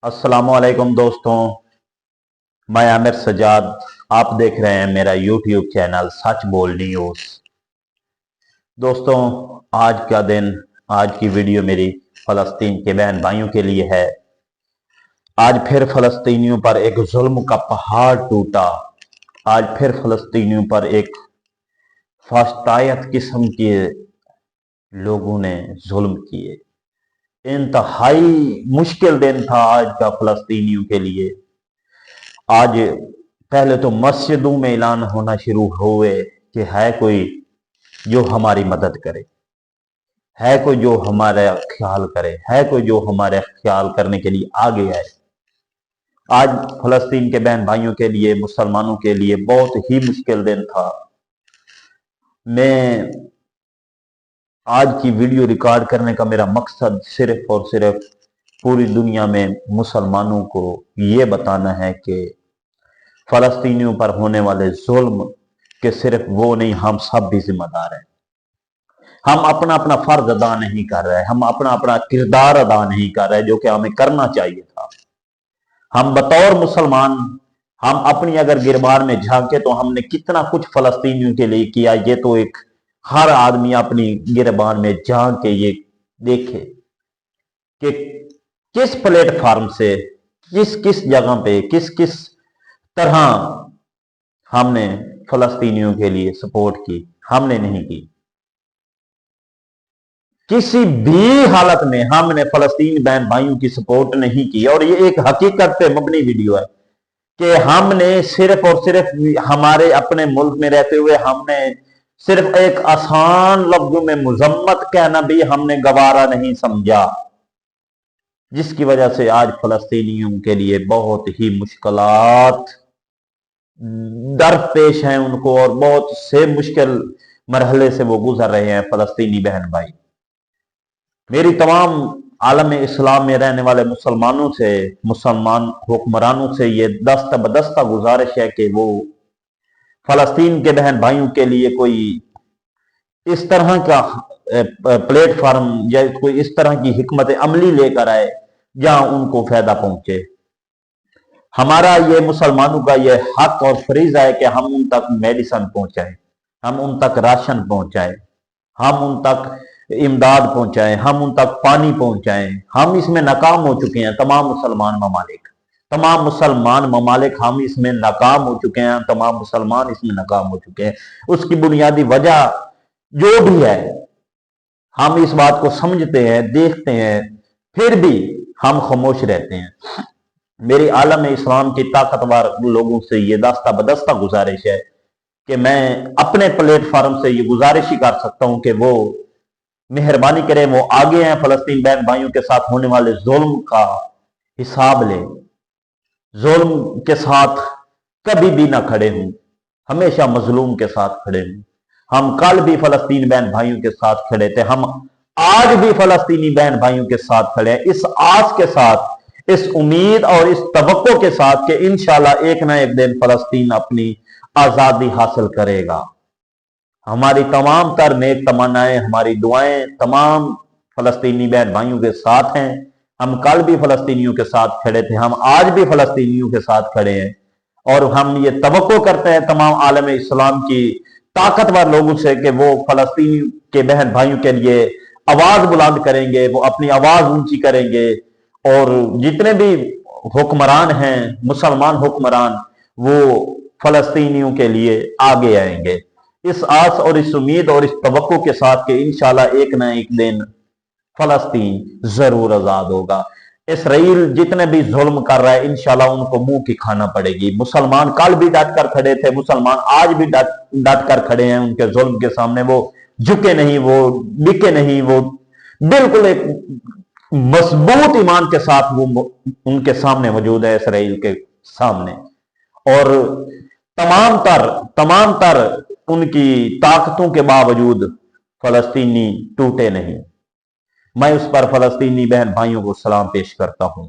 अस्सलाम वालेकुम दोस्तों, मैं आमिर सजाद। आप देख रहे हैं मेरा यूट्यूब चैनल सच बोल न्यूज। दोस्तों, आज का दिन, आज की वीडियो मेरी फलस्तीन के बहन भाइयों के लिए है। आज फिर फलस्तीनियों पर एक जुल्म का पहाड़ टूटा। आज फिर फलस्तीनियों पर एक फास्तायत किस्म के लोगों ने जुल्म किए। इंतहाई मुश्किल दिन था आज का फलस्तीनियों के लिए। आज पहले तो मस्जिदों में ऐलान होना शुरू हुए कि है कोई जो हमारी मदद करे, है कोई जो हमारा ख्याल करे, है कोई जो हमारे ख्याल करने के लिए आगे आए। आज फलस्तीन के बहन भाइयों के लिए, मुसलमानों के लिए बहुत ही मुश्किल दिन था। मैं आज की वीडियो रिकॉर्ड करने का मेरा मकसद सिर्फ और सिर्फ पूरी दुनिया में मुसलमानों को ये बताना है कि फलस्तीनियों पर होने वाले जुल्म के सिर्फ वो नहीं, हम सब भी जिम्मेदार हैं। हम अपना अपना फर्ज अदा नहीं कर रहे, हम अपना अपना किरदार अदा नहीं कर रहे जो कि हमें करना चाहिए था। हम बतौर मुसलमान, हम अपनी अगर गिरबान में झांके तो हमने कितना कुछ फलस्तीनियों के लिए किया। ये तो एक हर आदमी अपनी गिरबान में झांक के ये देखे कि किस प्लेटफॉर्म से, किस किस जगह पे, किस किस तरह हमने फलस्तीनियों के लिए सपोर्ट की। हमने नहीं की, किसी भी हालत में हमने फलस्तीन बहन भाइयों की सपोर्ट नहीं की। और ये एक हकीकत पे मबनी वीडियो है कि हमने सिर्फ और सिर्फ हमारे अपने मुल्क में रहते हुए हमने सिर्फ एक आसान लफ्जों में मुजम्मत कहना भी हमने गवारा नहीं समझा, जिसकी वजह से आज फलस्तीनियों के लिए बहुत ही मुश्किलात दरपेश हैं उनको, और बहुत से मुश्किल मरहले से वो गुजर रहे हैं फलस्तीनी बहन भाई। मेरी तमाम आलम इस्लाम में रहने वाले मुसलमानों से, मुसलमान हुक्मरानों से ये दस्ता बदस्ता गुजारिश है कि वो फलस्तीन के बहन भाइयों के लिए कोई इस तरह का प्लेटफॉर्म या कोई इस तरह की हिकमत अमली लेकर आए जहां उनको फायदा पहुंचे। हमारा ये मुसलमानों का ये हक और फरीजा है कि हम उन तक मेडिसिन पहुंचाएं, हम उन तक राशन पहुंचाएं, हम उन तक इमदाद पहुंचाएं, हम उन तक पानी पहुंचाएं। हम इसमें नाकाम हो चुके हैं, तमाम मुसलमान ममालिक हम इसमें नाकाम हो चुके हैं, तमाम मुसलमान इसमें नाकाम हो चुके हैं। उसकी बुनियादी वजह जो भी है, हम इस बात को समझते हैं, देखते हैं, फिर भी हम खामोश रहते हैं। मेरी आलम इस्लाम की ताकतवर लोगों से ये दास्ता बदस्ता गुजारिश है कि मैं अपने प्लेटफॉर्म से ये गुजारिश ही कर सकता हूं कि वो मेहरबानी करें, वो आगे हैं, फलस्तीन बहन भाइयों के साथ होने वाले जुल्म का हिसाब ले। जुल्म के साथ कभी भी ना खड़े हों, हमेशा मजलूम के साथ खड़े हों। हम कल भी फलस्तीन बहन भाइयों के साथ खड़े थे, हम आज भी फलस्तीनी बहन भाइयों के साथ खड़े हैं, इस आस के साथ, इस उम्मीद और इस तवक्को के साथ कि इंशाल्लाह एक ना एक दिन फलस्तीन अपनी आजादी हासिल करेगा। हमारी तमाम तर नेक तमन्नाएं, हमारी दुआएं तमाम फलस्तीनी बहन भाइयों के साथ हैं। हम कल भी फलस्तीनियों के साथ खड़े थे, हम आज भी फलस्तीनियों के साथ खड़े हैं, और हम ये तवक्को करते हैं तमाम आलम इस्लाम की ताकतवर लोगों से कि वो फलस्तीनी के बहन भाइयों के लिए आवाज बुलंद करेंगे, वो अपनी आवाज ऊंची करेंगे, और जितने भी हुक्मरान हैं, मुसलमान हुक्मरान, वो फलस्तीनियों के लिए आगे आएंगे। इस आस और इस उम्मीद और इस तवक्को के साथ कि इंशाल्लाह एक ना एक दिन फलस्तीन जरूर आजाद होगा। इसराइल जितने भी जुल्म कर रहा है, इंशाल्लाह उनको मुंह की खाना पड़ेगी। मुसलमान कल भी डट कर खड़े थे, मुसलमान आज भी डट कर खड़े हैं उनके जुल्म के सामने। वो झुके नहीं, वो बिके नहीं, वो बिल्कुल एक मजबूत ईमान के साथ वो उनके सामने मौजूद है, इसराइल के सामने। और तमाम तर उनकी ताकतों के बावजूद फलस्तीनी टूटे नहीं। मैं उस पर फलस्तीनी बहन भाइयों को सलाम पेश करता हूं।